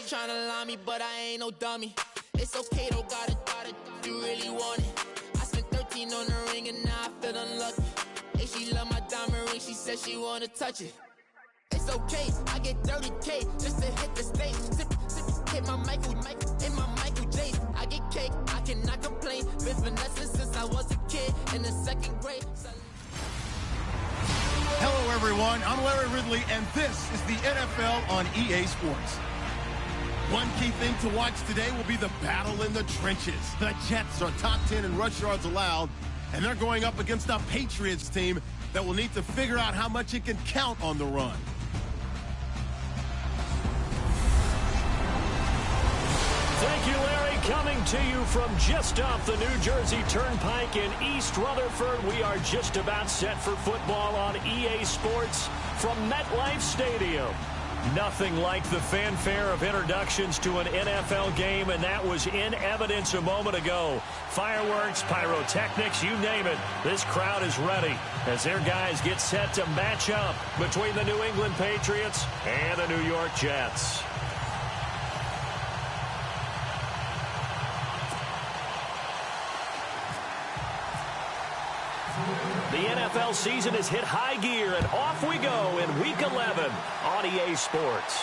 tryna lie me, but I ain't no dummy. It's okay, though, gotta, you really want it. I spent 13 on the ring and now I feel unlucky. Hey, she love my diamond ring, she said she wanna touch it. It's okay, I get 30K just to hit the stage. Hit my Michael, in my Michael J's. I get cake, I cannot complain. Been finessing since I was a kid in the 2nd grade. Hello, everyone. I'm Larry Ridley, and this is the NFL on EA Sports. One key thing to watch today will be the battle in the trenches. The Jets are top 10 in rush yards allowed, and they're going up against a Patriots team that will need to figure out how much it can count on the run. Thank you, Larry. Coming to you from just off the New Jersey Turnpike in East Rutherford, we are just about set for football on EA Sports from MetLife Stadium. Nothing like the fanfare of introductions to an NFL game, and that was in evidence a moment ago. Fireworks, pyrotechnics, you name it. This crowd is ready as their guys get set to match up between the New England Patriots and the New York Jets. The NFL season has hit high gear, and off we go in Week 11 on EA Sports.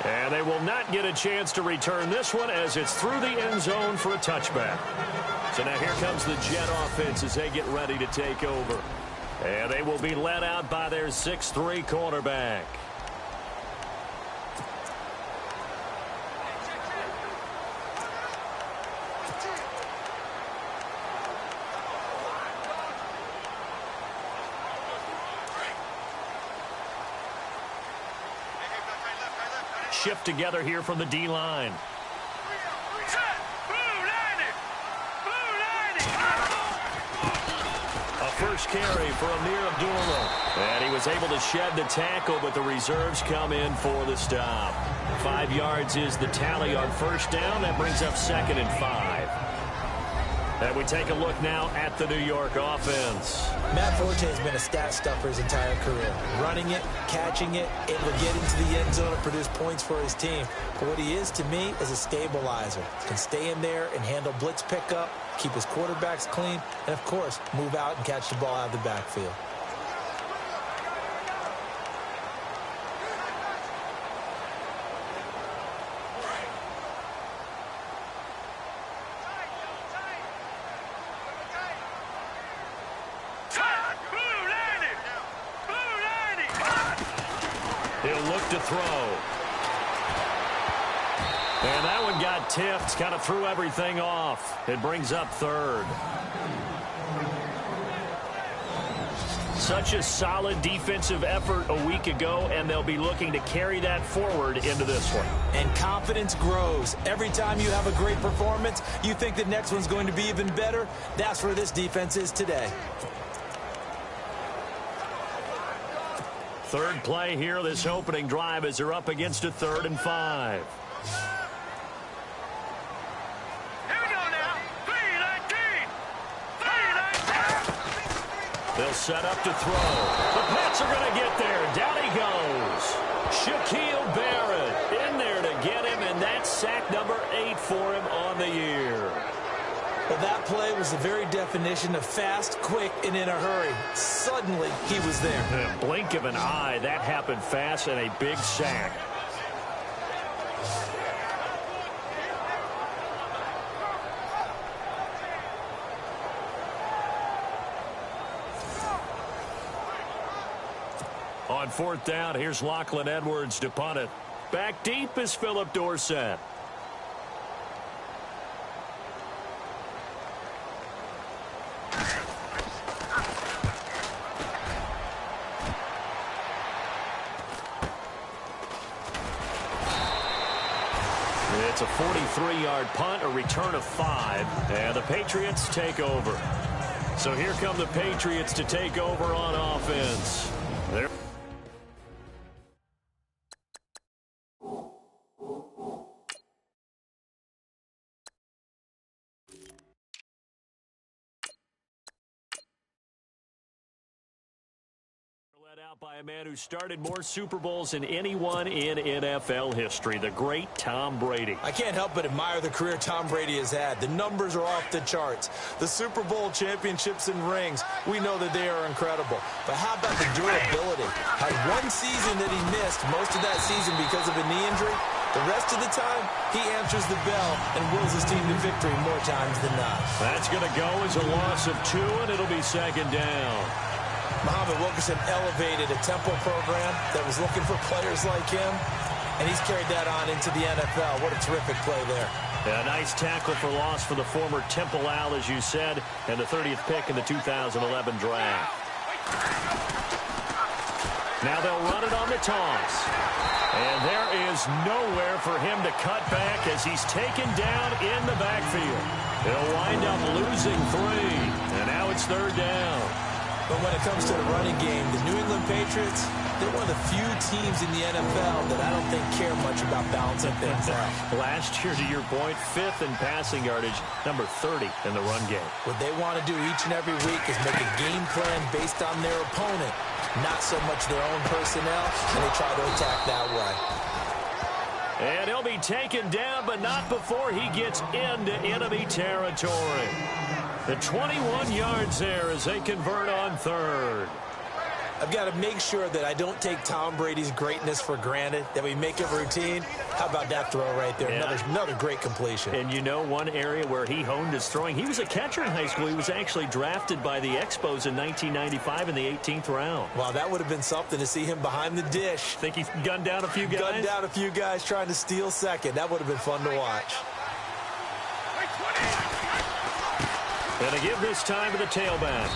And they will not get a chance to return this one as it's through the end zone for a touchback. So now here comes the Jet offense as they get ready to take over. And they will be led out by their 6'3" quarterback. Shift together here from the D-line. A first carry for Amir Abdullah. And he was able to shed the tackle, but the reserves come in for the stop. 5 yards is the tally on first down. That brings up 2nd and 5. And we take a look now at the New York offense. Matt Forte has been a stat stuffer his entire career. Running it, catching it, able to get into the end zone and produce points for his team. But what he is to me is a stabilizer. Can stay in there and handle blitz pickup, keep his quarterbacks clean, and, of course, move out and catch the ball out of the backfield. He'll look to throw. And that one got tipped, kind of threw everything off. It brings up 3rd. Such a solid defensive effort a week ago, and they'll be looking to carry that forward into this one. And confidence grows. Every time you have a great performance, you think the next one's going to be even better. That's where this defense is today. Third play here, this opening drive, as they're up against a 3rd and 5. Here we go now. 3-19. They'll set up to throw. The Pats are going to get there. Down he goes. Shaquille Barrett in there to get him, and that's sack number 8 for him on the year. Well, that play was the very definition of fast, quick, and in a hurry. Suddenly, he was there. In a blink of an eye, that happened fast, and a big sack. On 4th down, here's Lachlan Edwards to punt it. Back deep is Philip Dorsett. It's a 43-yard punt, a return of 5, and the Patriots take over. So here come the Patriots to take over on offense. They're Out by a man who started more Super Bowls than anyone in NFL history, the great Tom Brady. I can't help but admire the career Tom Brady has had. The numbers are off the charts. The Super Bowl championships and rings, we know that they are incredible. But how about the durability? Had one season that he missed, most of that season because of a knee injury. The rest of the time, he answers the bell and wills his team to victory more times than not. That's going to go as a loss of 2, and it'll be second down. Muhammad Wilkerson elevated a Temple program that was looking for players like him, and he's carried that on into the NFL. What a terrific play there. A nice tackle for loss for the former Temple Owl, as you said, and the 30th pick in the 2011 draft. Now they'll run it on the toss. And there is nowhere for him to cut back as he's taken down in the backfield. He'll wind up losing 3, and now it's third down. But when it comes to the running game, the New England Patriots, they're one of the few teams in the NFL that I don't think care much about balancing things out. Last year, to your point, 5th in passing yardage, number 30 in the run game. What they want to do each and every week is make a game plan based on their opponent, not so much their own personnel, and they try to attack that way. And he'll be taken down, but not before he gets into enemy territory. The 21 yards there as they convert on third. I've got to make sure that I don't take Tom Brady's greatness for granted, that we make it routine. How about that throw right there? Yeah. Another great completion. And you know one area where he honed his throwing, he was a catcher in high school. He was actually drafted by the Expos in 1995 in the 18th round. Wow, that would have been something to see him behind the dish. Think he gunned down a few guys? Gunned down a few guys trying to steal second. That would have been fun to watch. And to give this time to the tailback.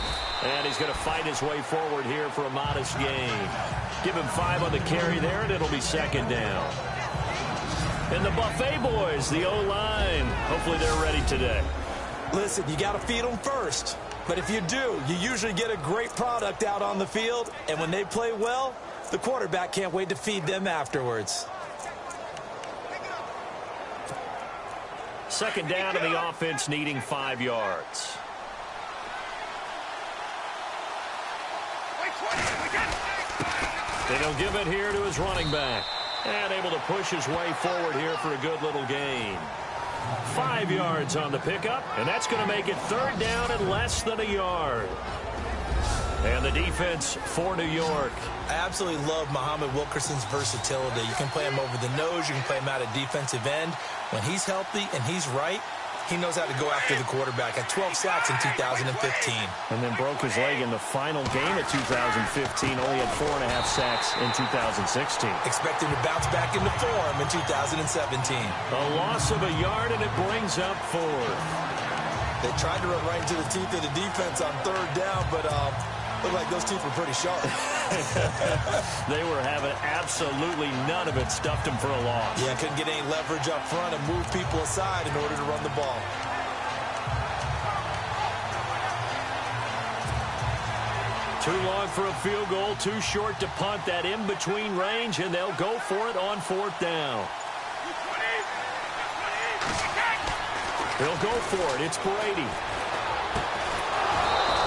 And he's going to fight his way forward here for a modest gain. Give him 5 on the carry there, and it'll be second down. And the Buffet boys, the O-line, hopefully they're ready today. Listen, you got to feed them first. But if you do, you usually get a great product out on the field. And when they play well, the quarterback can't wait to feed them afterwards. Second down to the offense needing 5 yards. And he'll give it here to his running back. And able to push his way forward here for a good little gain. 5 yards on the pickup, and that's going to make it third down and less than a yard. And the defense for New York. I absolutely love Muhammad Wilkerson's versatility. You can play him over the nose. You can play him out at defensive end. When he's healthy and he's right, he knows how to go after the quarterback. At 12 sacks in 2015. And then broke his leg in the final game of 2015. Only had 4.5 sacks in 2016. Expect him to bounce back into form in 2017. A loss of a yard, and it brings up 4. They tried to run right into the teeth of the defense on third down, but looked like those teeth were pretty sharp. They were having absolutely none of it. Stuffed him for a loss. Yeah, couldn't get any leverage up front and move people aside in order to run the ball. Too long for a field goal, too short to punt. That in-between range, and they'll go for it on 4th down. He'll go for it. It's Brady.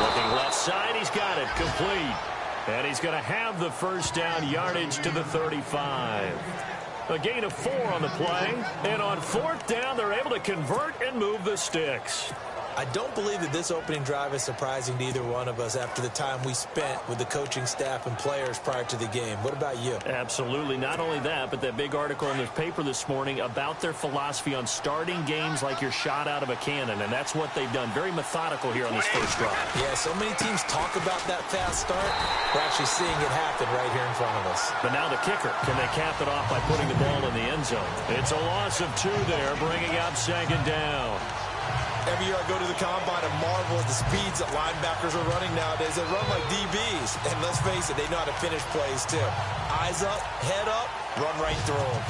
Looking left side, he's got it, complete. And he's going to have the first down, yardage to the 35. A gain of 4 on the play. And on 4th down, they're able to convert and move the sticks. I don't believe that this opening drive is surprising to either one of us after the time we spent with the coaching staff and players prior to the game. What about you? Absolutely. Not only that, but that big article in the paper this morning about their philosophy on starting games like you're shot out of a cannon, and that's what they've done. Very methodical here on this first drive. Yeah, so many teams talk about that fast start. We're actually seeing it happen right here in front of us. But now the kicker. Can they cap it off by putting the ball in the end zone? It's a loss of 2 there, bringing up second down. Every year I go to the combine and marvel at the speeds that linebackers are running nowadays. They run like DBs. And let's face it, they know how to finish plays too. Eyes up, head up, run right through them.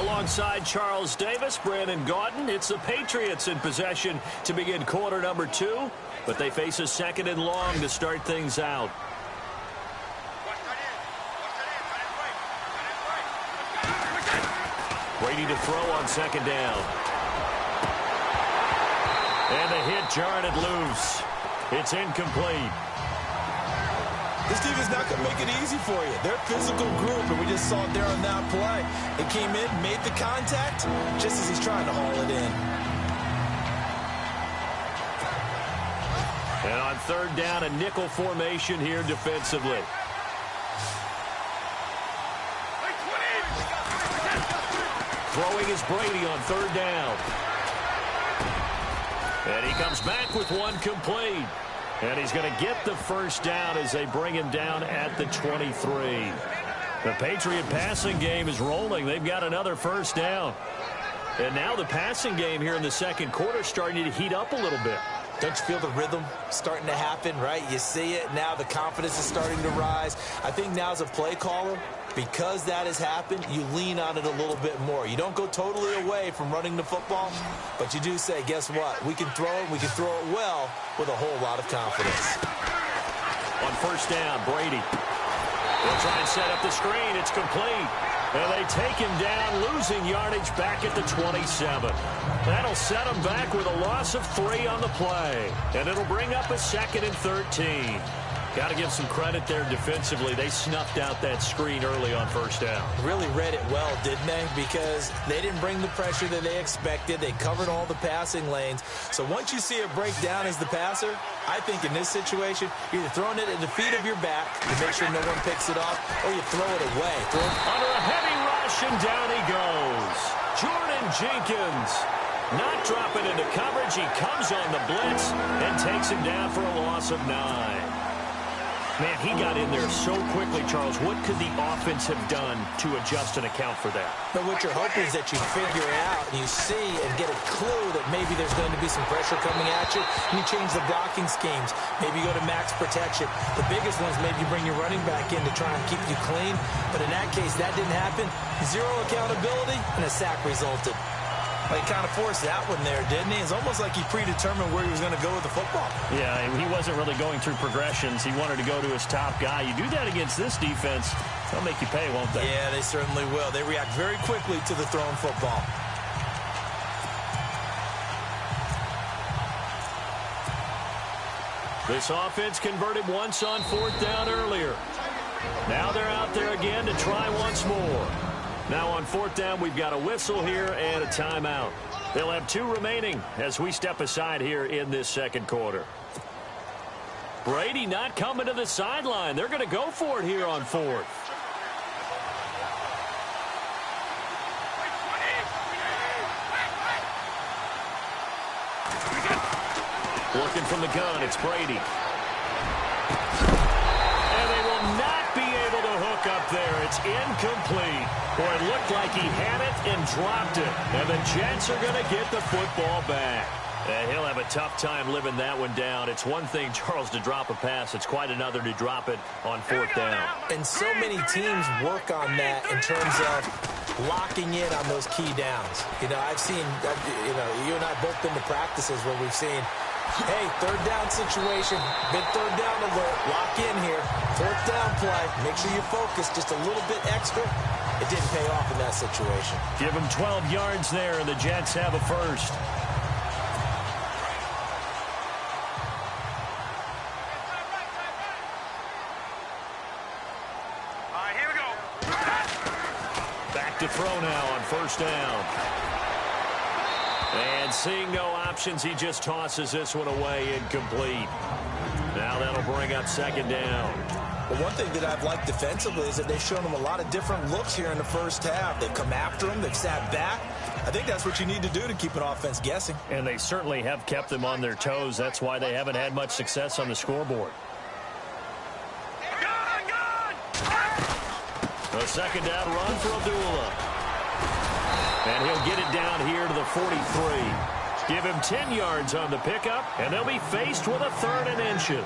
Alongside Charles Davis, Brandon Gaudin, it's the Patriots in possession to begin quarter number 2, but they face a second and long to start things out. Brady to throw on second down. And the hit jarred it loose. It's incomplete. This defense is not going to make it easy for you. They're a physical group, and we just saw it there on that play. It came in, made the contact, just as he's trying to haul it in. And on third down, a nickel formation here defensively. Throwing is Brady on third down. And he comes back with one complete. And he's going to get the first down as they bring him down at the 23. The Patriot passing game is rolling. They've got another first down. And now the passing game here in the second quarter starting to heat up a little bit. Don't you feel the rhythm starting to happen, right? You see it. Now the confidence is starting to rise. I think now as a play caller, because that has happened, you lean on it a little bit more. You don't go totally away from running the football, but you do say, guess what? We can throw it. We can throw it well with a whole lot of confidence. On first down, Brady. They'll try and set up the screen. It's complete. And they take him down, losing yardage back at the 27. That'll set him back with a loss of 3 on the play. And it'll bring up a 2nd and 13. Got to give some credit there defensively. They snuffed out that screen early on first down. Really read it well, didn't they? Because they didn't bring the pressure that they expected. They covered all the passing lanes. So once you see it break down as the passer, I think in this situation, you're either throwing it at the feet of your back to make sure no one picks it off, or you throw it away. Under a heavy rush, and down he goes. Jordan Jenkins not dropping into coverage. He comes on the blitz and takes him down for a loss of 9. Man, he got in there so quickly, Charles. What could the offense have done to adjust and account for that? But what you're hoping is that you figure out and you see and get a clue that maybe there's going to be some pressure coming at you, and you change the blocking schemes. Maybe you go to max protection. The biggest ones, maybe you bring your running back in to try and keep you clean. But in that case, that didn't happen. 0 accountability, and a sack resulted. Well, he kind of forced that one there, didn't he? It's almost like he predetermined where he was going to go with the football. Yeah, he wasn't really going through progressions. He wanted to go to his top guy. You do that against this defense, they'll make you pay, won't they? Yeah, they certainly will. They react very quickly to the thrown football. This offense converted once on fourth down earlier. Now they're out there again to try once more. Now on fourth down, we've got a whistle here and a timeout. They'll have 2 remaining as we step aside here in this second quarter. Brady not coming to the sideline. They're going to go for it here on fourth. Looking from the gun, it's Brady. And they will not be able to hook up there. It's incomplete. Boy, it looked like he had it and dropped it. And the Jets are going to get the football back. And he'll have a tough time living that one down. It's one thing, Charles, to drop a pass. It's quite another to drop it on fourth down. And so many teams work on that in terms of locking in on those key downs. You know, I've seen, you and I both been to practices where we've seen, hey, third down situation, big third down alert, lock in here, fourth down play, make sure you focus just a little bit extra. It didn't pay off in that situation. Give them 12 yards there, and the Jets have a first. All right, here we go. Back to throw now on first down. And seeing no options, he just tosses this one away, incomplete. Now that'll bring up second down. Well, one thing that I've liked defensively is that they've shown him a lot of different looks here in the first half. They've come after him. They've sat back. I think that's what you need to do to keep an offense guessing. And they certainly have kept them on their toes. That's why they haven't had much success on the scoreboard. A second down run for Abdullah. And he'll get it down here to the 43. Give him 10 yards on the pickup, and they'll be faced with a 3rd and inches.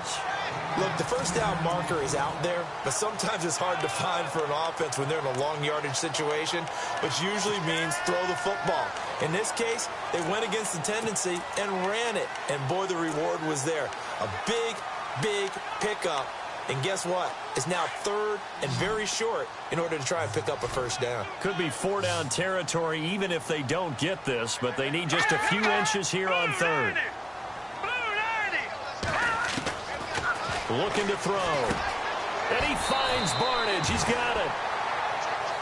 Look, the first down marker is out there, but sometimes it's hard to find for an offense when they're in a long yardage situation, which usually means throw the football. In this case, they went against the tendency and ran it, and boy, the reward was there. A big, big pickup And guess what? It's now 3rd and very short in order to try and pick up a first down. Could be 4-down territory even if they don't get this, but they need just a few inches here on 3rd. Looking to throw. And he finds Barnage. He's got it.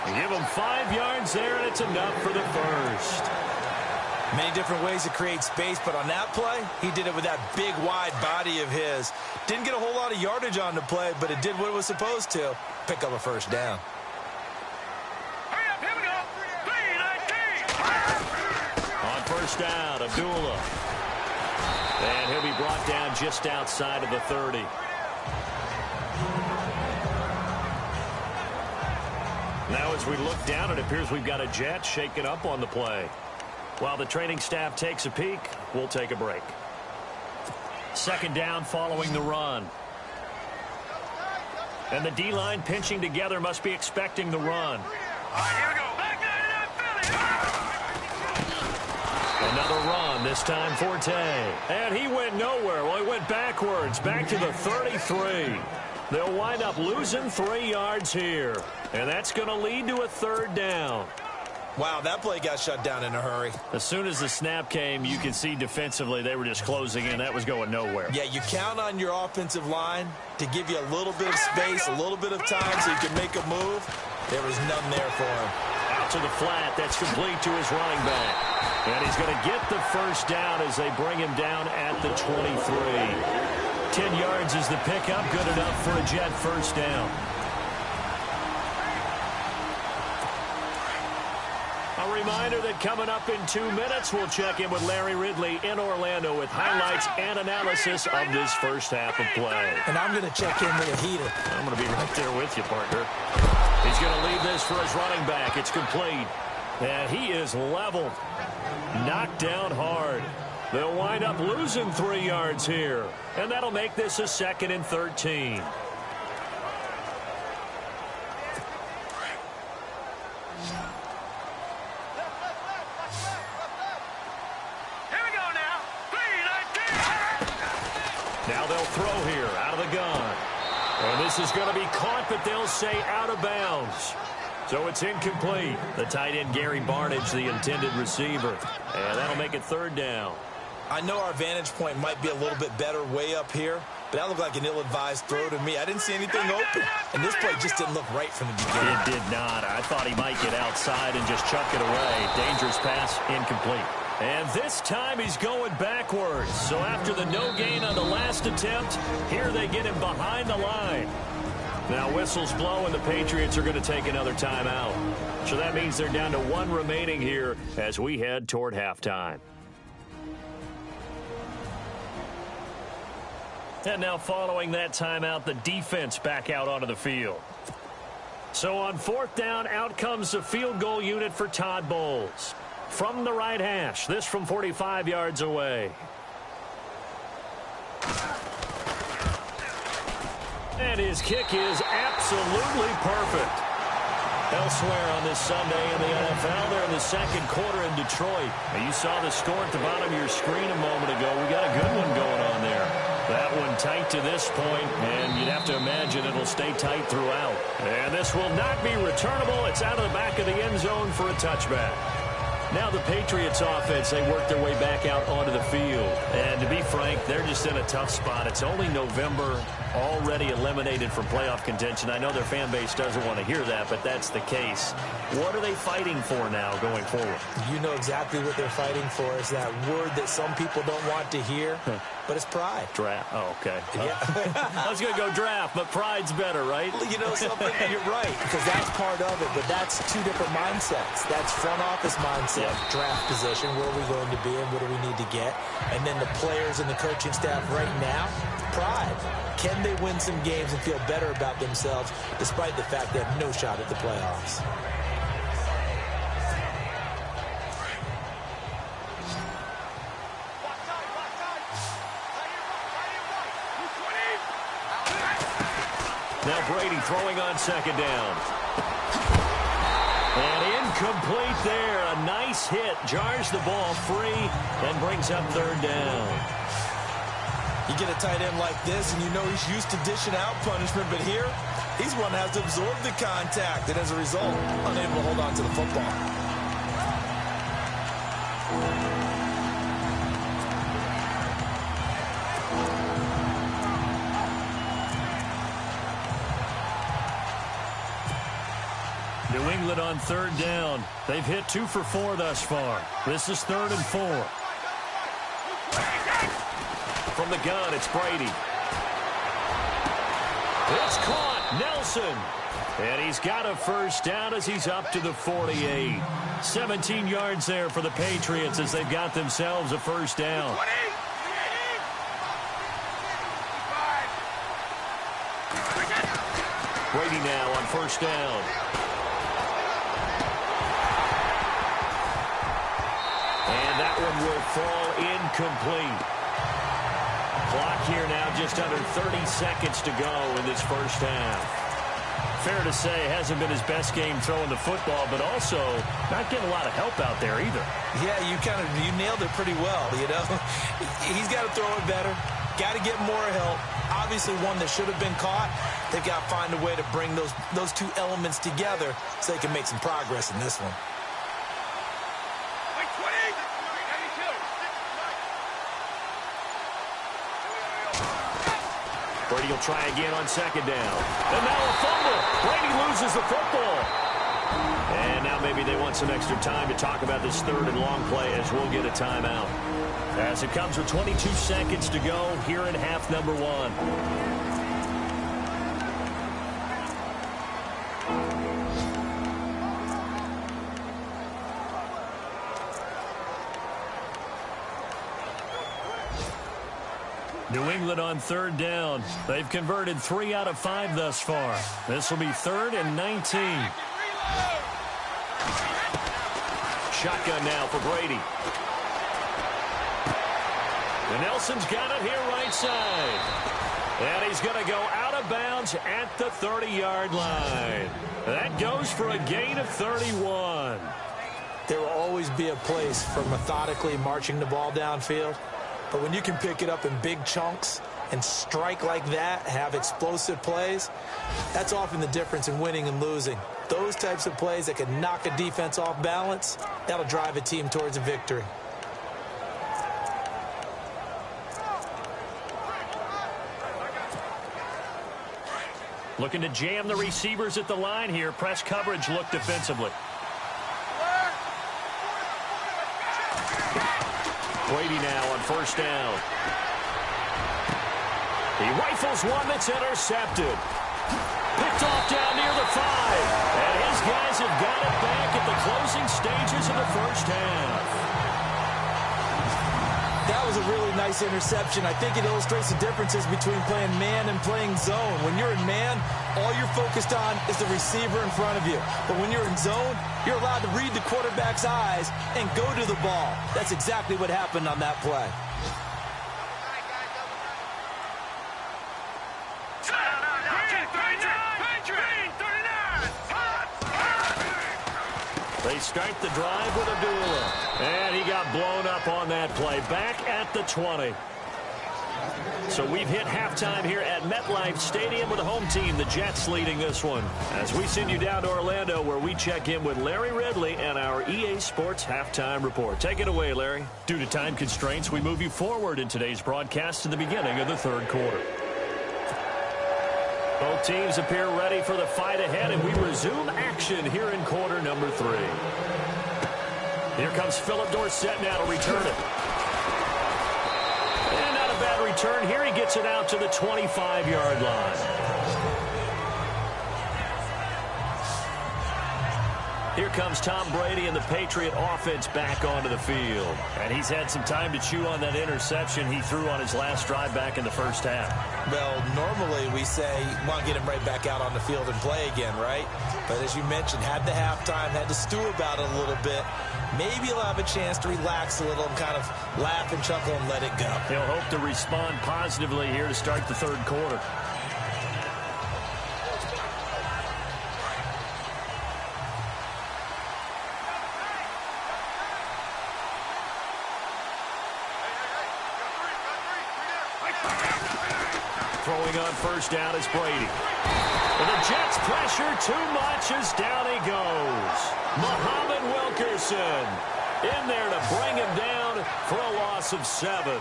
Give him 5 yards there, and it's enough for the first. Many different ways to create space, but on that play, he did it with that big, wide body of his. Didn't get a whole lot of yardage on the play, but it did what it was supposed to. Pick up a first down. Hurry up, here we go. BZnDA504's. On first down, Abdullah. And he'll be brought down just outside of the 30. Now as we look down, it appears we've got a jet shaken up on the play. While the training staff takes a peek, we'll take a break. 2nd down following the run. And the D-line pinching together must be expecting the run. All right, here we go. Back Philly. Another run, this time Forte. And he went nowhere. Well, he went backwards, back to the 33. They'll wind up losing 3 yards here. And that's going to lead to a 3rd down. Wow, that play got shut down in a hurry. As soon as the snap came, you could see defensively they were just closing in. That was going nowhere. Yeah, you count on your offensive line to give you a little bit of space, a little bit of time so you can make a move. There was none there for him. Out to the flat. That's complete to his running back. And he's going to get the first down as they bring him down at the 23. 10 yards is the pickup. Good enough for a Jet first down. A reminder that coming up in 2 minutes, we'll check in with Larry Ridley in Orlando with highlights and analysis of this first half of play. And I'm going to check in with a heater. I'm going to be right there with you, partner. He's going to leave this for his running back. It's complete. And he is leveled. Knocked down hard. They'll wind up losing 3 yards here. And that'll make this a 2nd and 13. Now they'll throw here out of the gun. And this is going to be caught, but they'll say out of bounds. So it's incomplete. The tight end, Gary Barnage, the intended receiver. And that'll make it 3rd down. I know our vantage point might be a little bit better way up here, but that looked like an ill-advised throw to me. I didn't see anything open, and this play just didn't look right from the beginning. It did not. I thought he might get outside and just chuck it away. Dangerous pass, incomplete. And this time he's going backwards. So after the no gain on the last attempt, here they get him behind the line. Now whistles blow and the Patriots are going to take another timeout. So that means they're down to 1 remaining here as we head toward halftime. And now following that timeout, the defense back out onto the field. So on 4th down, out comes the field goal unit for Todd Bowles. From the right hash, this from 45 yards away. And his kick is absolutely perfect. Elsewhere on this Sunday in the NFL, they're in the 2nd quarter in Detroit. Now you saw the score at the bottom of your screen a moment ago. We got a good one going on there. That one tight to this point, and you'd have to imagine it'll stay tight throughout. And this will not be returnable. It's out of the back of the end zone for a touchback. Now the Patriots offense, they work their way back out onto the field. And to be frank, they're just in a tough spot. It's only November, already eliminated from playoff contention. I know their fan base doesn't want to hear that, but that's the case. What are they fighting for now going forward? You know exactly what they're fighting for. Is that word that some people don't want to hear, but it's pride. Draft. Oh, okay. Yeah. I was going to go draft, but pride's better, right? You know something? You're right, because that's part of it, but that's 2 different mindsets. That's front office mindset, draft position, where are we going to be and what do we need to get? And then the players and the coaching staff right now, pride. Can they win some games and feel better about themselves despite the fact they have no shot at the playoffs? Now Brady throwing on 2nd down. And incomplete there. A nice hit. Jars the ball free and brings up 3rd down. You get a tight end like this, and you know he's used to dishing out punishment, but here, he's one that has to absorb the contact, and as a result, unable to hold on to the football. New England on third down. They've hit 2 for 4 thus far. This is 3rd and 4. From the gun, it's Brady. It's caught. Nelson. And he's got a first down as he's up to the 48. 17 yards there for the Patriots as they've got themselves a first down. Brady now on first down. And that one will fall incomplete. Clock here now just under 30 seconds to go in this first half. Fair to say, hasn't been his best game throwing the football, but also not getting a lot of help out there either. Yeah, you nailed it pretty well, you know. He's got to throw it better. Got to get more help. Obviously one that should have been caught. They've got to find a way to bring those two elements together so they can make some progress in this one. Brady will try again on second down. And now a fumble. Brady loses the football. And now maybe they want some extra time to talk about this third and long play as we'll get a timeout. As it comes with 22 seconds to go here in half number 1. New England on third down. They've converted 3 out of 5 thus far. This will be 3rd and 19. Shotgun now for Brady. And Nelson's got it here right side. And he's going to go out of bounds at the 30-yard line. That goes for a gain of 31. There will always be a place for methodically marching the ball downfield. But when you can pick it up in big chunks and strike like that, have explosive plays, that's often the difference in winning and losing. Those types of plays that can knock a defense off balance, that'll drive a team towards a victory. Looking to jam the receivers at the line here. Press coverage look defensively. Brady now on first down. He rifles one that's intercepted. Picked off down near the 5. And his guys have got it back at the closing stages of the first half. That was a really nice interception. I think it illustrates the differences between playing man and playing zone. When you're in man, all you're focused on is the receiver in front of you. But when you're in zone, you're allowed to read the quarterback's eyes and go to the ball. That's exactly what happened on that play. They start the drive with a duel. And he got blown up on that play. Back at the 20. So we've hit halftime here at MetLife Stadium with the home team, the Jets, leading this one. As we send you down to Orlando, where we check in with Larry Ridley and our EA Sports Halftime Report. Take it away, Larry. Due to time constraints, we move you forward in today's broadcast to the beginning of the third quarter. Both teams appear ready for the fight ahead, and we resume action here in quarter number 3. Here comes Philip Dorsett now to return it. And not a bad return here. He gets it out to the 25-yard line. Here comes Tom Brady and the Patriot offense back onto the field. And he's had some time to chew on that interception he threw on his last drive back in the first half. Well, normally we say, want to get him right back out on the field and play again, right? But as you mentioned, had the halftime, had to stew about it a little bit. Maybe he'll have a chance to relax a little and kind of laugh and chuckle and let it go. He'll hope to respond positively here to start the third quarter. throwing on first down is Brady. And the Jets pressure too much as down he goes. Muhammad Wilkerson in there to bring him down for a loss of 7.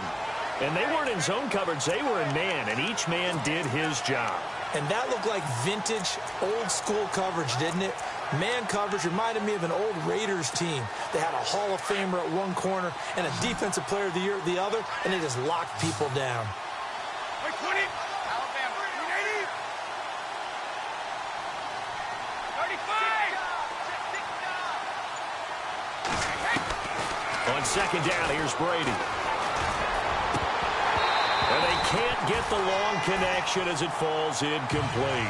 And they weren't in zone coverage. They were in man, and each man did his job. And that looked like vintage, old-school coverage, didn't it? Man coverage reminded me of an old Raiders team. They had a Hall of Famer at one corner and a Defensive Player of the Year at the other, and they just locked people down. On second down, here's Brady. And they can't get the long connection as it falls incomplete.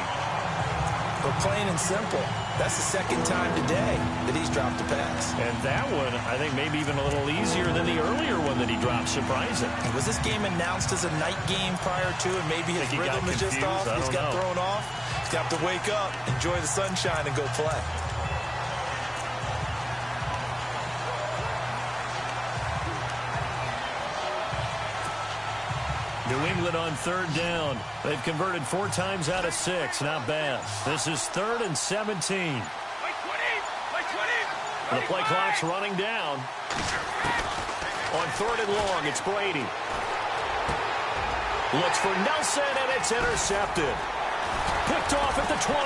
But plain and simple, that's the second time today that he's dropped a pass. And that one, I think, maybe even a little easier than the earlier one that he dropped. Surprising. Was this game announced as a night game prior to, and maybe his rhythm is just off? He's got thrown off. He's got to wake up, enjoy the sunshine, and go play. New England on third down. They've converted 4 times out of 6. Not bad. This is 3rd and 17. The play clock's running down. On 3rd and long, it's Brady. Looks for Nelson, and it's intercepted. Picked off at the 28.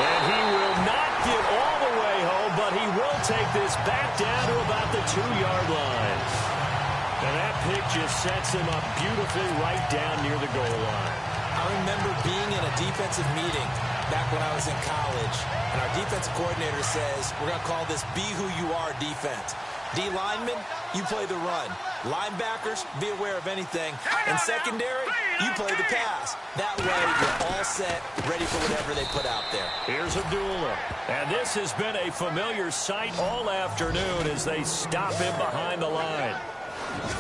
And he will not get all the way home, but he will take this back down to about the 2-yard line. And that pick just sets him up beautifully right down near the goal line. I remember being in a defensive meeting back when I was in college, and our defensive coordinator says, we're going to call this Be Who You Are defense. D linemen, you play the run. Linebackers, be aware of anything. And secondary, you play the pass. That way, you're all set, ready for whatever they put out there. Here's Abdullah. And this has been a familiar sight all afternoon as they stop him behind the line.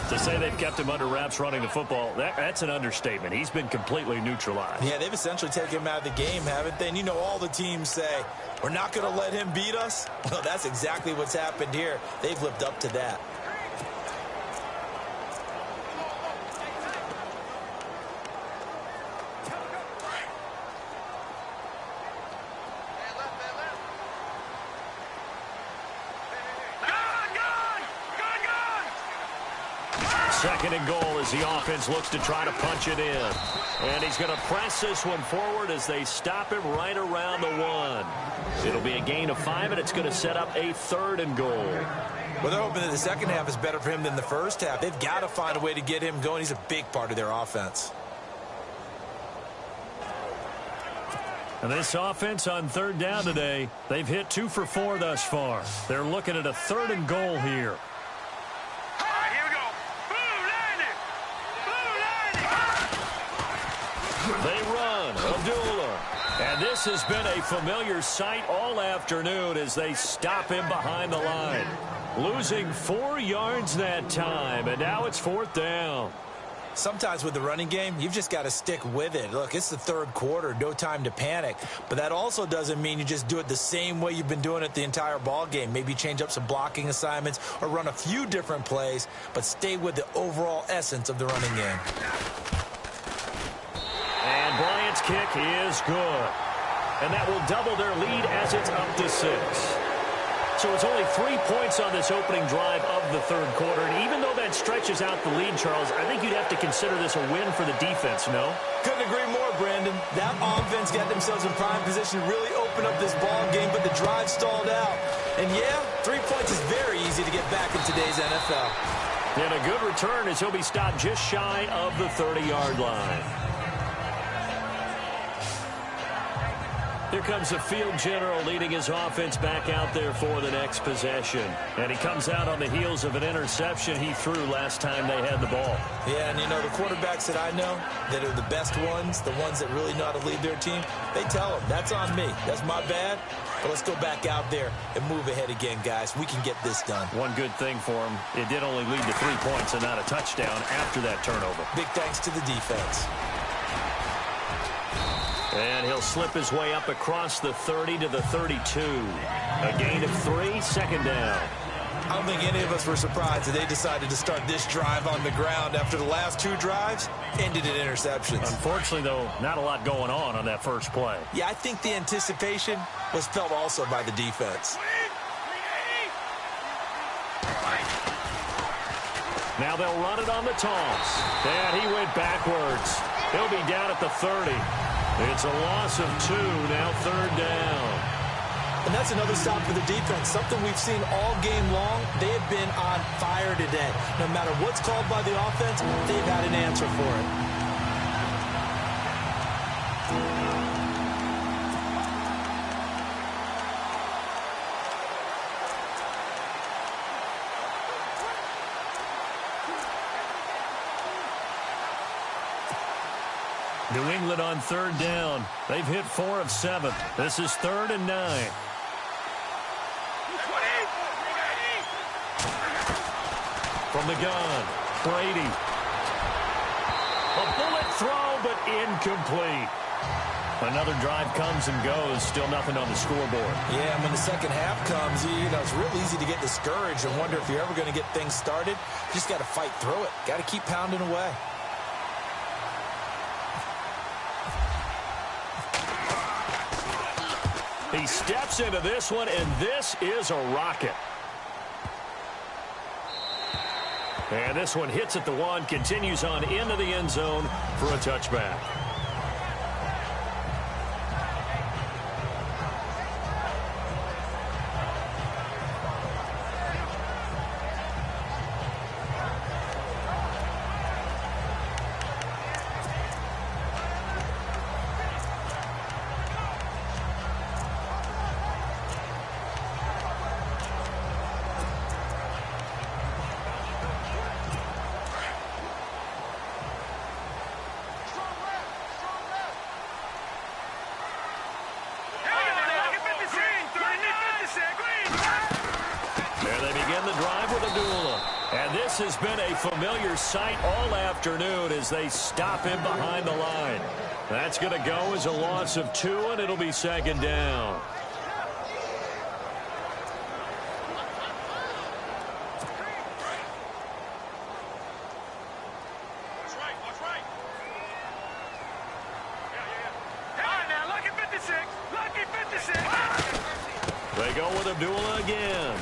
To say they've kept him under wraps running the football, that's an understatement. He's been completely neutralized. Yeah, they've essentially taken him out of the game, haven't they? And you know all the teams say, we're not going to let him beat us. Well, that's exactly what's happened here. They've lived up to that. Second and goal as the offense looks to try to punch it in. And he's going to press this one forward as they stop him right around the 1. It'll be a gain of 5, and it's going to set up a 3rd and goal. Well, they're hoping that the second half is better for him than the first half. They've got to find a way to get him going. He's a big part of their offense. And this offense on third down today, they've hit 2 for 4 thus far. They're looking at a 3rd and goal here. They run. Abdullah. And this has been a familiar sight all afternoon as they stop him behind the line. Losing 4 yards that time, and now it's 4th down. Sometimes with the running game, you've just got to stick with it. Look, it's the 3rd quarter, no time to panic. But that also doesn't mean you just do it the same way you've been doing it the entire ball game. Maybe change up some blocking assignments or run a few different plays, but stay with the overall essence of the running game. And Bryant's kick is good. And that will double their lead as it's up to 6. So it's only 3 points on this opening drive of the 3rd quarter. And even though that stretches out the lead, Charles, I think you'd have to consider this a win for the defense, no? Couldn't agree more, Brandon. That offense got themselves in prime position to really open up this ball game, but the drive stalled out. And yeah, 3 points is very easy to get back in today's NFL. And a good return as he'll be stopped just shy of the 30-yard line. Here comes the field general leading his offense back out there for the next possession. And he comes out on the heels of an interception he threw last time they had the ball. Yeah, and you know, the quarterbacks that I know that are the best ones, the ones that really know how to lead their team, they tell them, that's on me. That's my bad. But let's go back out there and move ahead again, guys. We can get this done. One good thing for him, it did only lead to 3 points and not a touchdown after that turnover. Big thanks to the defense. And he'll slip his way up across the 30 to the 32. A gain of 3, 2nd down. I don't think any of us were surprised that they decided to start this drive on the ground after the last 2 drives ended in interceptions. Unfortunately, though, not a lot going on that first play. Yeah, I think the anticipation was felt also by the defense. Now they'll run it on the toss. And he went backwards. He'll be down at the 30. It's a loss of 2, now 3rd down. And that's another stop for the defense, something we've seen all game long. They have been on fire today. No matter what's called by the offense, they've had an answer for it. New England on 3rd down. They've hit 4 of 7. This is 3rd and 9. From the gun, Brady. A bullet throw, but incomplete. Another drive comes and goes. Still nothing on the scoreboard. Yeah, and when the second half comes, it's real easy to get discouraged and wonder if you're ever going to get things started. You just got to fight through it. Got to keep pounding away. He steps into this one, and this is a rocket. And this one hits at the 1, continues on into the end zone for a touchback. Has been a familiar sight all afternoon as they stop him behind the line. That's going to go as a loss of 2, and it'll be 2nd down. That's right. Hey, now, lucky 56. Lucky 56. They go with Abdullah again.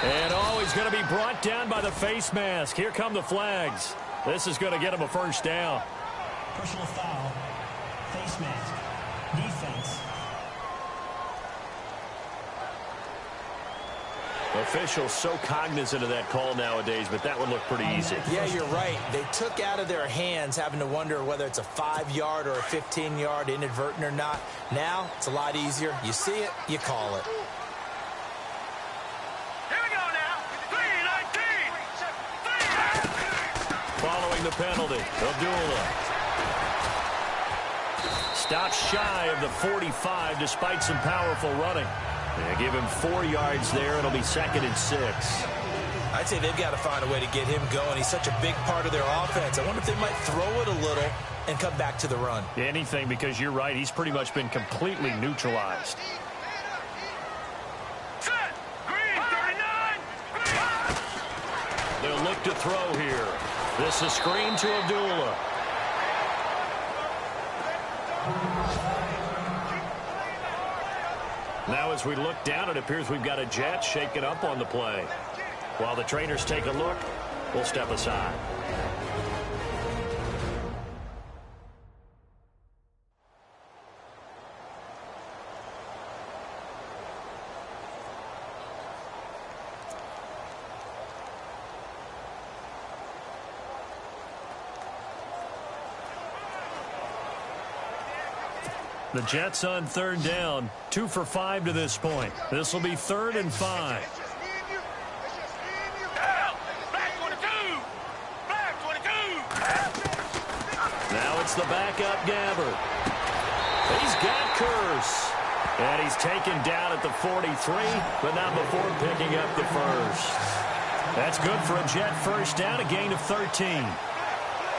And he's going to be brought down by the face mask. Here come the flags. This is going to get him a 1st down. Personal foul, face mask, defense. Officials so cognizant of that call nowadays, but that would look pretty easy. Yeah, you're right. They took out of their hands having to wonder whether it's a 5-yard or a 15-yard inadvertent or not. Now, it's a lot easier. You see it, you call it. Following the penalty, Abdullah stops shy of the 45 despite some powerful running. They give him 4 yards there. It'll be 2nd and 6. I'd say they've got to find a way to get him going. He's such a big part of their offense. I wonder if they might throw it a little and come back to the run. Anything, because you're right. He's pretty much been completely neutralized. They'll look to throw here. This is screen to Abdullah. Now as we look down, it appears we've got a jet shaken up on the play. While the trainers take a look, we'll step aside. The Jets on 3rd down, 2 for 5 to this point. This will be 3rd and 5. Now it's the backup Gabbert. He's got Curse. And he's taken down at the 43, but not before picking up the 1st. That's good for a Jet 1st down, a gain of 13.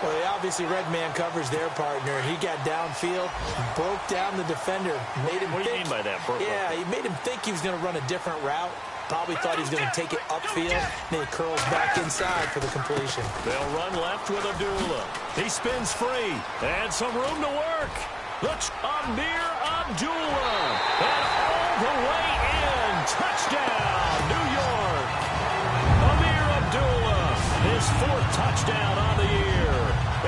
Well, they obviously red man coverage their partner. He got downfield, broke down the defender, made him What do you mean by that? Yeah, he made him think he was going to run a different route. Probably thought he was going to take it upfield, and he curls back inside for the completion. They'll run left with Abdullah. He spins free, and some room to work. Looks Amir Abdullah, and all the way in. Touchdown, New York. Amir Abdullah, his 4th touchdown on the year,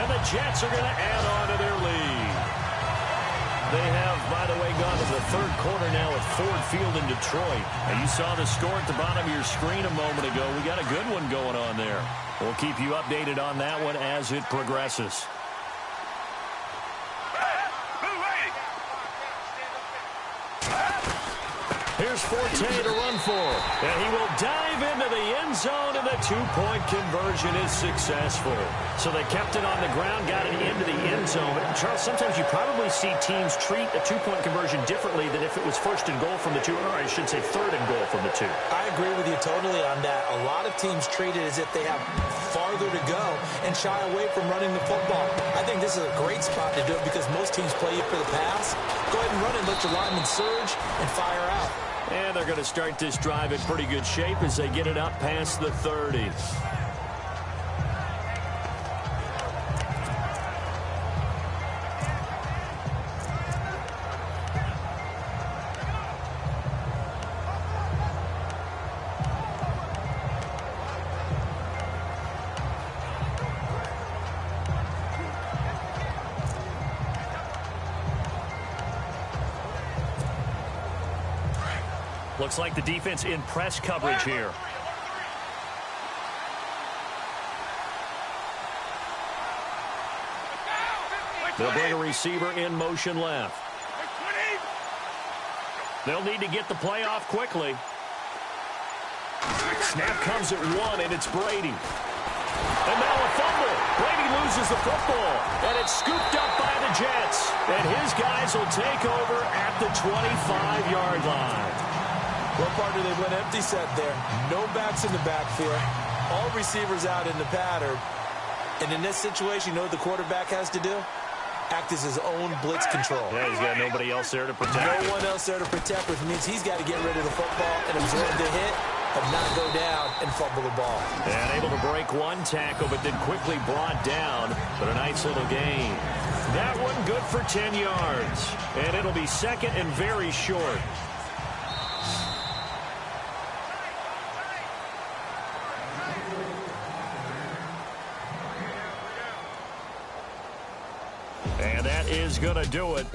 and the Jets are going to add on to their lead. They have, by the way, gone to the 3rd quarter now at Ford Field in Detroit. And you saw the score at the bottom of your screen a moment ago. We got a good one going on there. We'll keep you updated on that one as it progresses. Here's Forte to run for, and he will dive into the end zone, and the 2-point conversion is successful. So they kept it on the ground, got it into the end zone. Charles, sometimes you probably see teams treat a 2-point conversion differently than if it was 1st and goal from the 2, or I should say 3rd and goal from the 2. I agree with you totally on that. A lot of teams treat it as if they have farther to go and shy away from running the football. I think this is a great spot to do it because most teams play you for the pass. Go ahead and run it, let your linemen surge, and fire out. And they're going to start this drive in pretty good shape as they get it up past the 30. Looks like the defense in press coverage here. They'll bring a receiver in motion left. They'll need to get the play off quickly. Snap comes at 1, and it's Brady. And now a fumble. Brady loses the football, and it's scooped up by the Jets. And his guys will take over at the 25-yard line. Well, partner, they went empty set there. No backs in the backfield. All receivers out in the pattern. And in this situation, you know what the quarterback has to do? Act as his own blitz control. Yeah, he's got nobody else there to protect. No one else there to protect, which means he's got to get rid of the football and absorb the hit, but not go down and fumble the ball. And able to break one tackle, but then quickly brought down. But a nice little gain. That one good for 10 yards. And it'll be 2nd and very short. And that is going to do it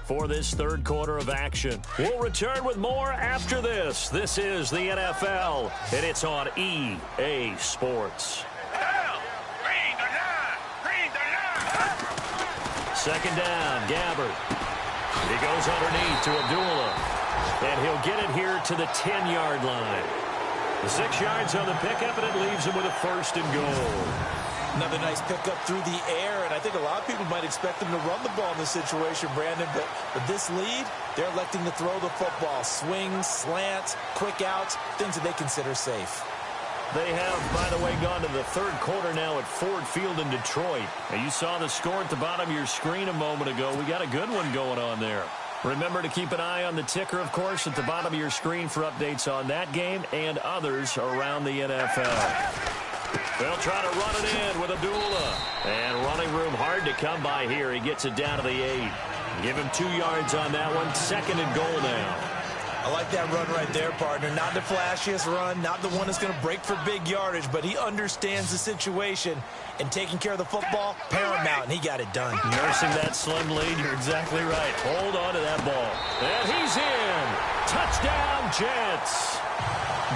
for this 3rd quarter of action. We'll return with more after this. This is the NFL, and it's on EA Sports. 2nd down, Gabbard. He goes underneath to Abdullah, and he'll get it here to the 10-yard line. The 6 yards on the pickup, and it leaves him with a 1st and goal. Another nice pickup through the air, and I think a lot of people might expect them to run the ball in this situation, Brandon, but with this lead, they're electing to throw the football. Swings, slants, quick outs, things that they consider safe. They have, by the way, gone to the 3rd quarter now at Ford Field in Detroit. And you saw the score at the bottom of your screen a moment ago. We got a good one going on there. Remember to keep an eye on the ticker, of course, at the bottom of your screen for updates on that game and others around the NFL. They'll try to run it in with Abdullah. And running room hard to come by here. He gets it down to the 8. Give him 2 yards on that one. 2nd and goal now. I like that run right there, partner. Not the flashiest run, not the one that's going to break for big yardage, but he understands the situation, and taking care of the football, paramount, and he got it done. Nursing that slim lead, you're exactly right. Hold on to that ball. And he's in. Touchdown, Jets.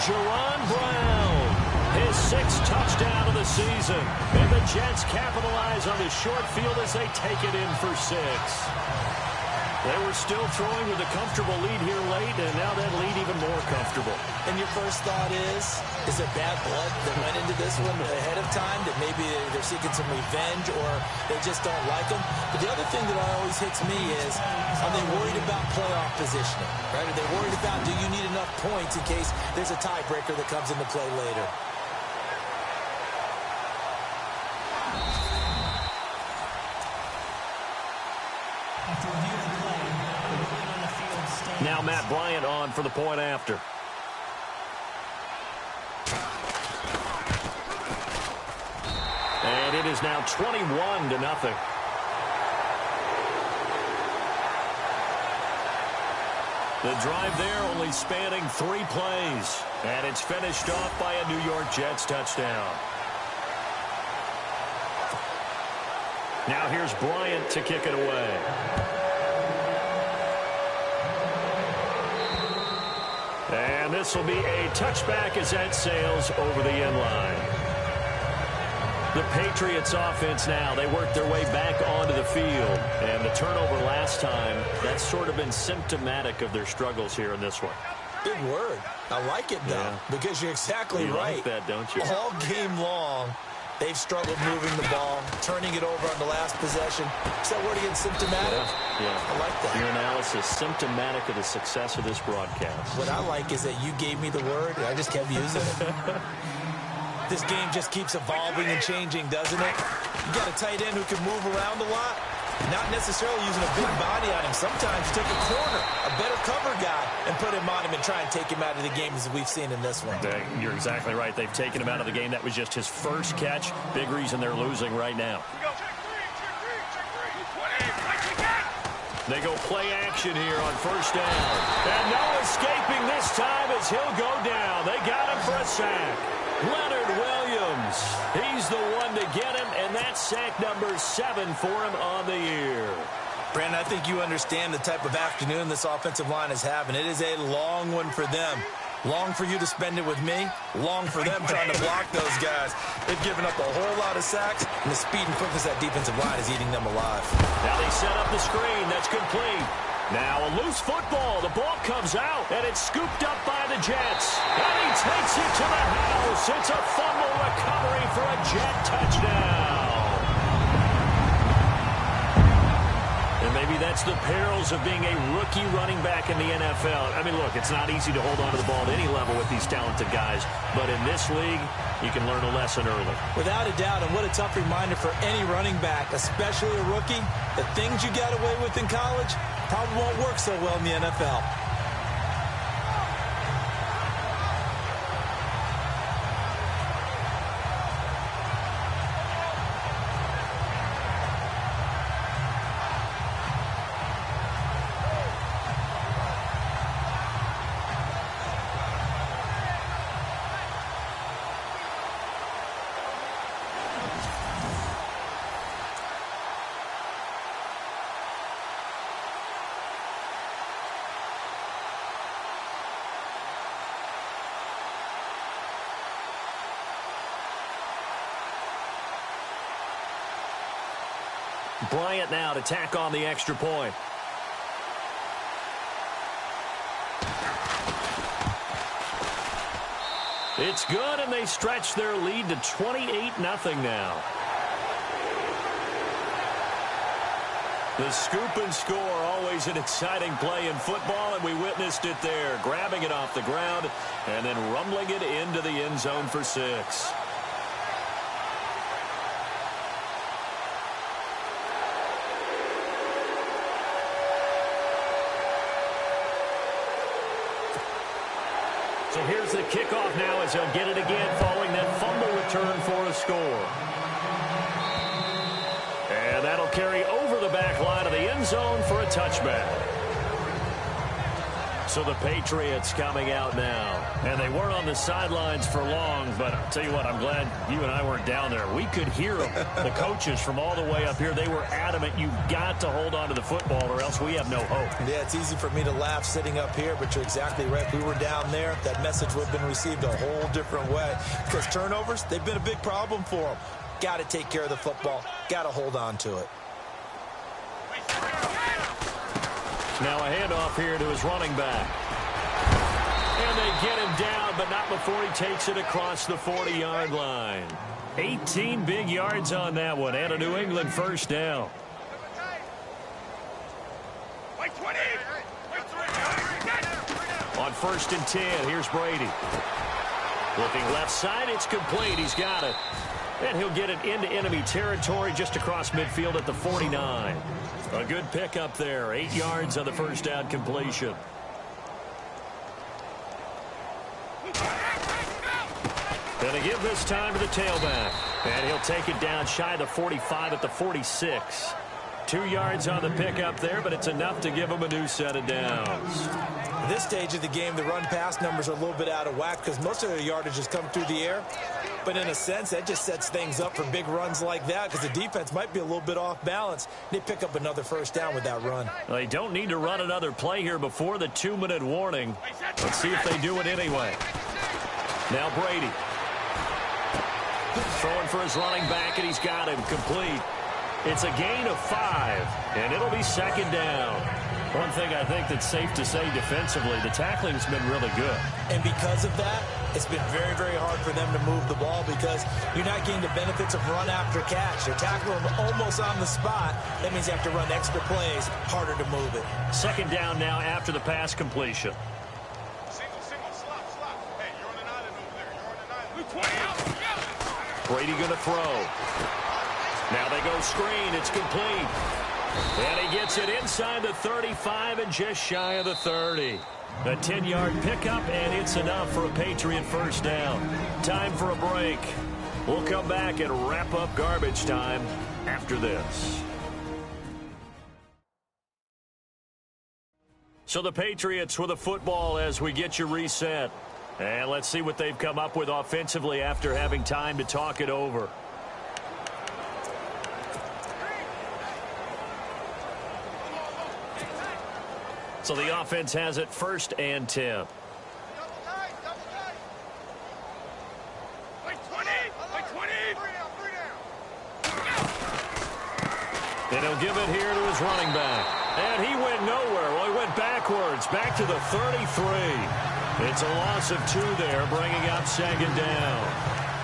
Jerron Brown, his 6th touchdown of the season. And the Jets capitalize on the short field as they take it in for 6. They were still throwing with a comfortable lead here late, and now that lead even more comfortable. And your first thought is it bad blood that went into this one ahead of time, that maybe they're seeking some revenge or they just don't like them? But the other thing that always hits me is, are they worried about playoff positioning? Right? Are they worried about, do you need enough points in case there's a tiebreaker that comes into play later? Now Matt Bryant on for the point after. It is now 21-0. The drive there only spanning 3 plays. And it's finished off by a New York Jets touchdown. Now here's Bryant to kick it away. And this will be a touchback as that sails over the end line. The Patriots offense now, they work their way back onto the field. And the turnover last time, that's sort of been symptomatic of their struggles here in this one. Big word. I like it, though, because you're exactly right. You like that, don't you? All game long, they've struggled moving the ball, turning it over on the last possession. Is that word again, symptomatic? Yeah. I like that. Your analysis, symptomatic of the success of this broadcast. What I like is that you gave me the word, and I just kept using it. This game just keeps evolving and changing, doesn't it? You got a tight end who can move around a lot. Not necessarily using a big body on him. Sometimes you take a corner, a better cover guy, and put him on him and try and take him out of the game as we've seen in this one. You're exactly right. They've taken him out of the game. That was just his first catch. Big reason they're losing right now. They go play action here on first down. And no escaping this time as he'll go down. They got him for a sack. Leonard Williams, he's the one to get him, and that's sack number 7 for him on the year. Brandon, I think you understand the type of afternoon this offensive line is having. It is a long one for them. Long for you to spend it with me. Long for them trying to block those guys. They've given up a whole lot of sacks, and the speed and quickness of that defensive line is eating them alive. Now they set up the screen. That's complete. Now a loose football. The ball comes out, and it's scooped up by the Jets. And he takes it to the house. It's a fumble recovery for a Jet touchdown. And maybe that's the perils of being a rookie running back in the NFL. I mean, look, it's not easy to hold on to the ball at any level with these talented guys. But in this league, you can learn a lesson early. Without a doubt, and what a tough reminder for any running back, especially a rookie. The things you got away with in college probably won't work so well in the NFL. Bryant now to tack on the extra point. It's good, and they stretch their lead to 28-0 now. The scoop and score, always an exciting play in football, and we witnessed it there, grabbing it off the ground and then rumbling it into the end zone for 6. So here's the kickoff now as he'll get it again following that fumble return for a score. And that'll carry over the back line of the end zone for a touchback. So the Patriots coming out now. And they weren't on the sidelines for long, but I'll tell you what, I'm glad you and I weren't down there. We could hear them, the coaches from all the way up here. They were adamant, you've got to hold on to the football or else we have no hope. Yeah, it's easy for me to laugh sitting up here, but you're exactly right. If we were down there, that message would have been received a whole different way. Because turnovers, they've been a big problem for them. Got to take care of the football. Got to hold on to it. Now a handoff here to his running back. And they get him down, but not before he takes it across the 40-yard line. 18 big yards on that one, and a New England first down. On 1st and 10, here's Brady. Looking left side, it's complete. He's got it. And he'll get it into enemy territory just across midfield at the 49. A good pickup there. 8 yards on the first down completion. Going to give this time to the tailback. And he'll take it down shy of the 45 at the 46. 2 yards on the pickup there, but it's enough to give him a new set of downs. At this stage of the game, the run-pass numbers are a little bit out of whack because most of their yardage has come through the air. But in a sense, that just sets things up for big runs like that because the defense might be a little bit off balance. They pick up another first down with that run. They don't need to run another play here before the 2-minute warning. Let's see if they do it anyway. Now Brady. Throwing for his running back, and he's got him complete. It's a gain of 5, and it'll be second down. One thing I think that's safe to say defensively, the tackling's been really good. And because of that, it's been very, very hard for them to move the ball because you're not getting the benefits of run after catch. They're tackling them almost on the spot. That means you have to run extra plays, harder to move it. Second down now after the pass completion. Single, slot. Hey, you're on an island over there. You're on an island. Brady going to throw. Now they go screen. It's complete. And he gets it inside the 35 and just shy of the 30. A 10-yard pickup, and it's enough for a Patriot first down. Time for a break. We'll come back and wrap up garbage time after this. So the Patriots with a football as we get you reset. And let's see what they've come up with offensively after having time to talk it over. So the offense has it 1st and 10. And he'll give it here to his running back. And he went nowhere. Well, he went backwards, back to the 33. It's a loss of 2 there, bringing up second down.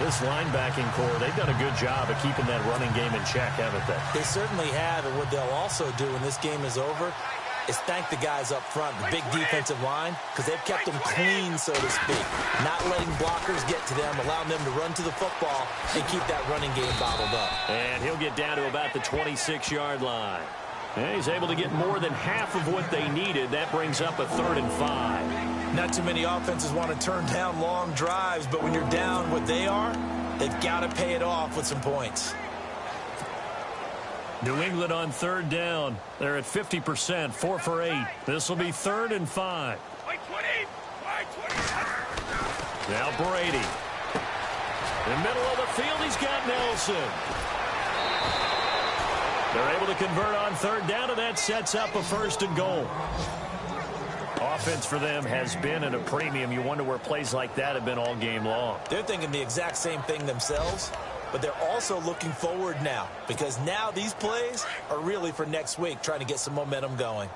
This linebacking core, they've done a good job of keeping that running game in check, haven't they? They certainly have, and what they'll also do when this game is over is thank the guys up front, the big defensive line, because they've kept them clean, so to speak. Not letting blockers get to them, allowing them to run to the football and keep that running game bottled up. And he'll get down to about the 26-yard line. And he's able to get more than half of what they needed. That brings up a 3rd and 5. Not too many offenses want to turn down long drives, but when you're down what they are, they've got to pay it off with some points. New England on 3rd down. They're at 50%, 4 for 8. This will be 3rd and 5. Now Brady. In the middle of the field, he's got Nelson. They're able to convert on 3rd down, and that sets up a 1st and goal. Offense for them has been at a premium. You wonder where plays like that have been all game long. They're thinking the exact same thing themselves, but they're also looking forward now because now these plays are really for next week, trying to get some momentum going.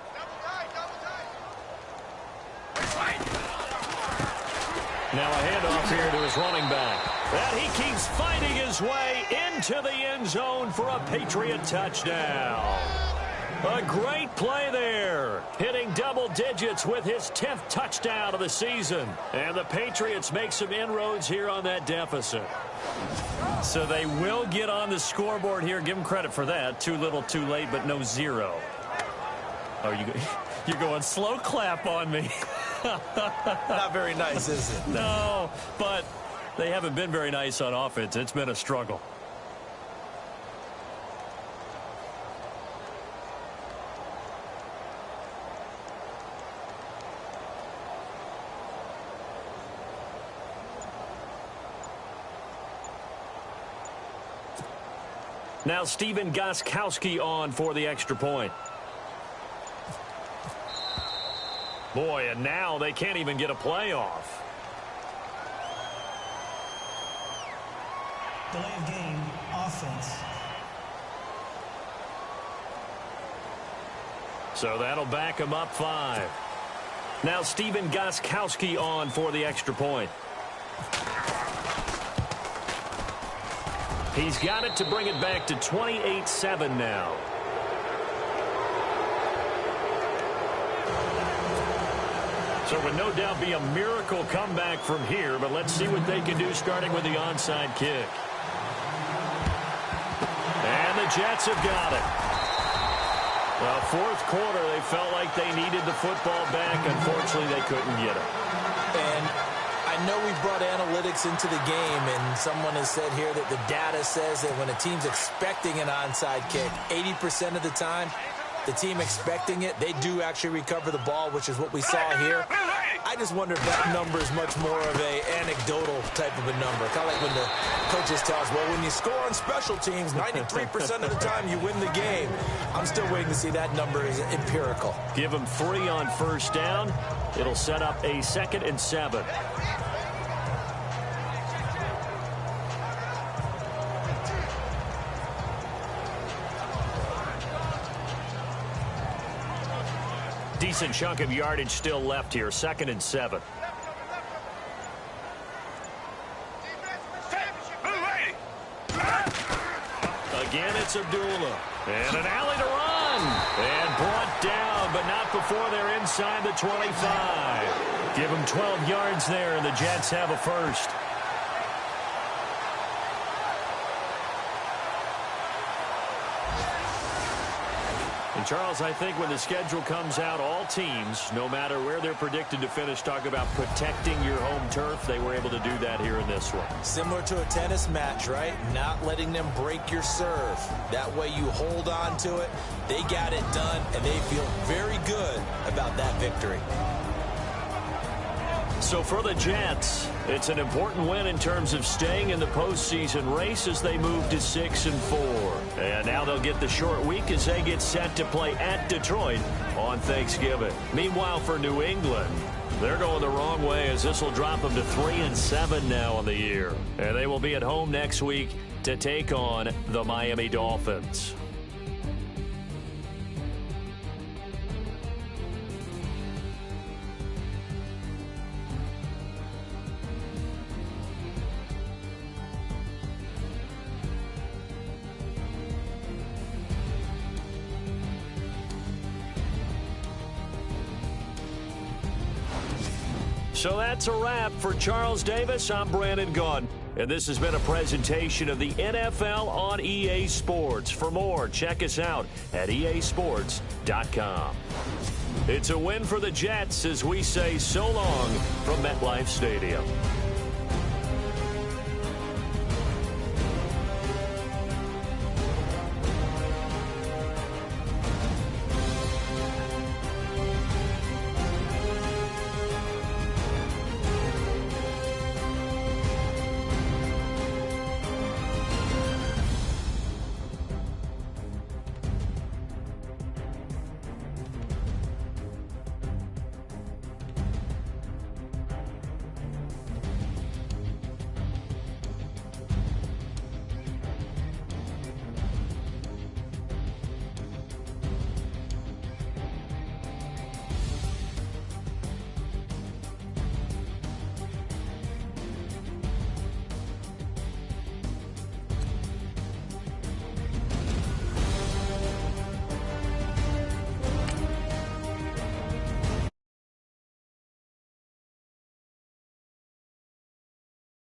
Now a handoff here to his running back. And he keeps fighting his way into the end zone for a Patriot touchdown. A great play there, hitting double digits with his 10th touchdown of the season. And the Patriots make some inroads here on that deficit. So they will get on the scoreboard here. Give them credit for that. Too little, too late, but no 0. Oh, you're going slow clap on me. Not very nice, is it? No, but they haven't been very nice on offense. It's been a struggle. Now Stephen Gostkowski on for the extra point. Boy, and now they can't even get a play off. Delay of game, offense. So that'll back him up 5. Now Stephen Gostkowski on for the extra point. He's got it to bring it back to 28-7 now. So it would no doubt be a miracle comeback from here, but let's see what they can do starting with the onside kick. And the Jets have got it. Well, 4th quarter, they felt like they needed the football back. Unfortunately, they couldn't get it. And I I know we brought analytics into the game, and someone has said here that the data says that when a team's expecting an onside kick, 80% of the time, the team expecting it, they do actually recover the ball, which is what we saw here. I just wonder if that number is much more of a anecdotal type of a number. Kind of like when the coaches tell us, well, when you score on special teams, 93% of the time you win the game. I'm still waiting to see that number is empirical. Give them 3 on first down. It'll set up a 2nd and 7. Decent chunk of yardage still left here. 2nd and 7. Again, it's Abdullah. And an alley to run. And brought down, but not before they're inside the 25. Give them 12 yards there, and the Jets have a first. And Charles, I think when the schedule comes out, all teams, no matter where they're predicted to finish, talk about protecting your home turf. They were able to do that here in this one. Similar to a tennis match, right? Not letting them break your serve. That way you hold on to it. They got it done, and they feel very good about that victory. So for the Jets, it's an important win in terms of staying in the postseason race as they move to 6-4. And now they'll get the short week as they get set to play at Detroit on Thanksgiving. Meanwhile, for New England, they're going the wrong way as this will drop them to 3-7 now on the year. And they will be at home next week to take on the Miami Dolphins. So that's a wrap. For Charles Davis, I'm Brandon Gaudin. And this has been a presentation of the NFL on EA Sports. For more, check us out at easports.com. It's a win for the Jets as we say so long from MetLife Stadium.